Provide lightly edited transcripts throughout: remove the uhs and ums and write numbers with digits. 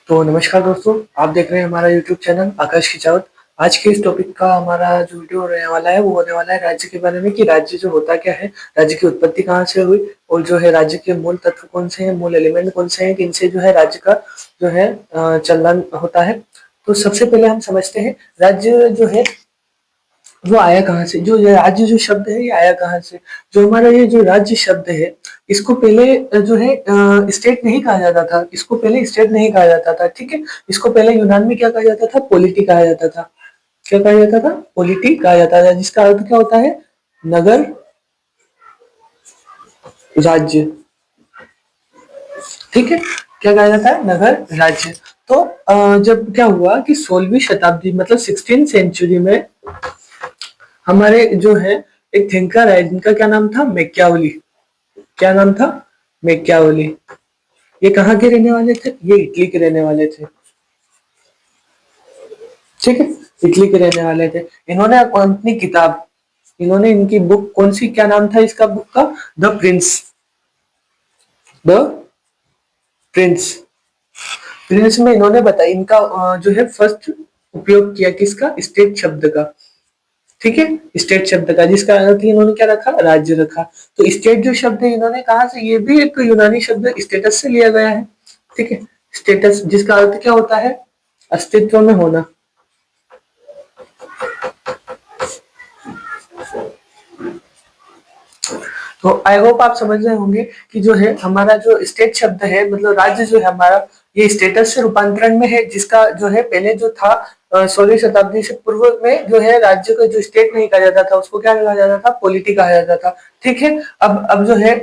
तो नमस्कार दोस्तों, आप देख रहे हैं हमारा यूट्यूब चैनल आकाश की चावत। आज के इस टॉपिक का हमारा जो वीडियो रहने वाला है वो होने वाला है राज्य के बारे में कि राज्य जो होता क्या है, राज्य की उत्पत्ति कहाँ से हुई और जो है राज्य के मूल तत्व कौन से हैं, मूल एलिमेंट कौन से हैं, किनसे जो है राज्य का जो है चलन होता है। तो सबसे पहले हम समझते हैं राज्य जो है वो आया कहाँ से। जो ये राज्य जो शब्द है ये आया कहाँ से। जो हमारा ये जो राज्य शब्द है इसको पहले जो है स्टेट नहीं कहा जाता था, इसको पहले स्टेट नहीं कहा जाता था, ठीक है। इसको पहले यूनान में क्या कहा जाता था, पोलिटी कहा जाता था। क्या कहा जाता था, पोलिटी कहा जाता था, जिसका अर्थ क्या होता है, नगर राज्य, ठीक है। क्या कहा जाता है, नगर राज्य। तो जब क्या हुआ कि 16वीं शताब्दी मतलब 16th सेंचुरी में हमारे जो है एक थिंकर है जिनका क्या नाम था, मैकियावेली। क्या नाम था, मैकियावेली। ये कहाँ के रहने वाले थे, ये इटली के रहने वाले थे, ठीक है। इटली के रहने वाले थे। इन्होंने अपनी किताब, इन्होंने इनकी बुक कौन सी, क्या नाम था इसका बुक का, the Prince. The Prince, Prince में इन्होंने बताया इनका जो है फर्स्ट उपयोग किया किसका, स्टेट शब्द का, ठीक है। स्टेट शब्द का जिसका अर्थ इन्होंने क्या रखा, राज्य रखा। तो स्टेट जो शब्द है इन्होंने कहा से, ये भी एक यूनानी शब्द स्टेटस से लिया गया है, ठीक है। स्टेटस जिसका अर्थ क्या होता है, अस्तित्व में होना। तो आई होप आप समझ रहे होंगे कि जो है हमारा जो स्टेट शब्द है मतलब राज्य जो है हमारा, ये स्टेटस से रूपांतरण में है, जिसका जो है पहले जो था 16वीं शताब्दी से पूर्व में जो है राज्य को जो स्टेट नहीं कहा जाता था उसको क्या कहा जाता था, पॉलिटी कहा जाता था, ठीक है। अब जो है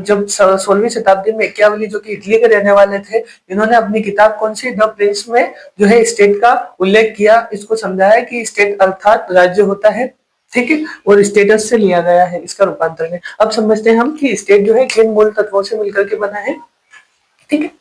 जब 16वीं शताब्दी में मैकियावेली जो कि इटली के रहने वाले थे, इन्होंने अपनी किताब कौन सी, द प्रिंस में जो है स्टेट का उल्लेख किया, इसको समझाया कि स्टेट अर्थात राज्य होता है, ठीक है। और स्टेटस से लिया गया है इसका रूपांतरण है। अब समझते हैं हम कि स्टेट जो है किन मूल तत्वों से मिलकर के बना है, ठीक है।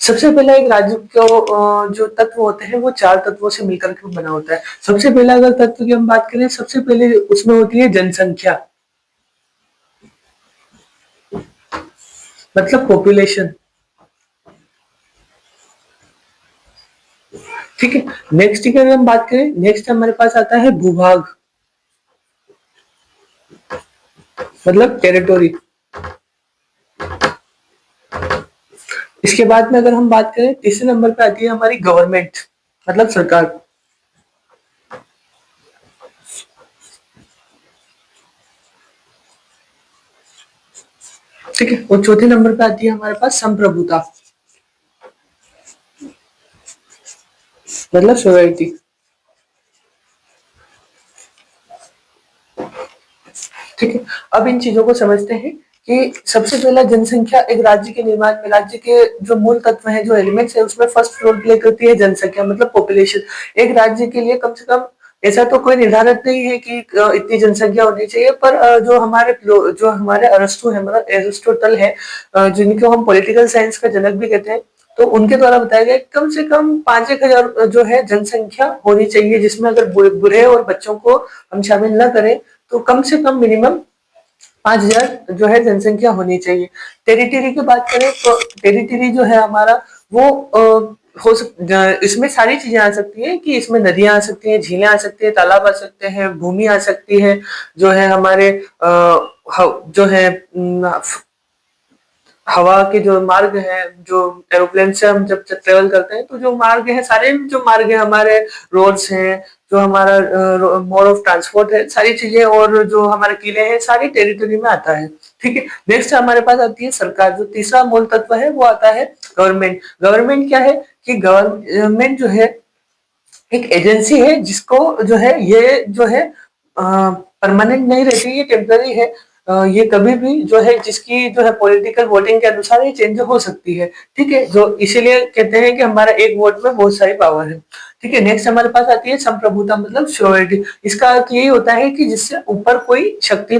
सबसे पहला एक राज्य को जो तत्व होते हैं वो 4 तत्वों से मिलकर के बना होता है। सबसे पहला अगर तत्व की हम बात करें, सबसे पहले उसमें होती है जनसंख्या, मतलब पॉपुलेशन, ठीक है। नेक्स्ट की अगर हम बात करें, नेक्स्ट हमारे पास आता है भूभाग, मतलब टेरिटोरी। इसके बाद में अगर हम बात करें, तीसरे नंबर पे आती है हमारी गवर्नमेंट, मतलब सरकार, ठीक है। और चौथे नंबर पे आती है हमारे पास संप्रभुता, मतलब सोसाइटी, ठीक है। अब इन चीजों को समझते हैं कि सबसे पहला जनसंख्या एक राज्य के निर्माण में, राज्य के जो मूल तत्व हैं, जो एलिमेंट्स है, उसमें फर्स्ट रोल प्ले करती है जनसंख्या, मतलब पॉपुलेशन। एक राज्य के लिए कम से कम ऐसा तो कोई निर्धारित नहीं है कि इतनी जनसंख्या होनी चाहिए, पर जो हमारे अरस्तु है, मतलब एरिस्टोटल है, जिनको हम पॉलिटिकल साइंस का जनक भी कहते हैं, तो उनके द्वारा बताया गया कम से कम 5-1 हजार जो है जनसंख्या होनी चाहिए, जिसमें अगर बूढ़े और बच्चों को हम शामिल न करें तो कम से कम मिनिमम 5,000 जो है जनसंख्या होनी चाहिए। टेरिटरी की बात करें तो टेरिटरी जो है हमारा वो इसमें सारी चीजें आ सकती हैं कि इसमें नदियां आ सकती हैं, झीलें आ सकती हैं, तालाब आ सकते हैं, भूमि आ सकती है, जो है हमारे जो है हवा के जो मार्ग हैं, जो एरोप्लेन से हम जब ट्रेवल करते हैं तो जो मार्ग है, सारे जो मार्ग है हमारे, रोड्स हैं, जो हमारा मोड ऑफ ट्रांसपोर्ट है, सारी चीजें, और जो हमारे किले हैं, सारी टेरिटरी में आता है, ठीक है। नेक्स्ट हमारे पास आती है सरकार। जो तीसरा मूल तत्व है वो आता है गवर्नमेंट। गवर्नमेंट क्या है कि गवर्नमेंट जो है एक एजेंसी है जिसको जो है ये जो है परमानेंट नहीं रहती, ये टेम्पररी है। ये कभी भी जो है जिसकी जो है पॉलिटिकल वोटिंग के अनुसार ये चेंज हो सकती है, ठीक है। जो इसीलिए कहते हैं कि हमारा एक वोट में बहुत सारी पावर है, ठीक है। नेक्स्ट हमारे पास आती है संप्रभुता, मतलब श्योरिटी। इसका अर्थ यही होता है कि जिससे ऊपर कोई शक्ति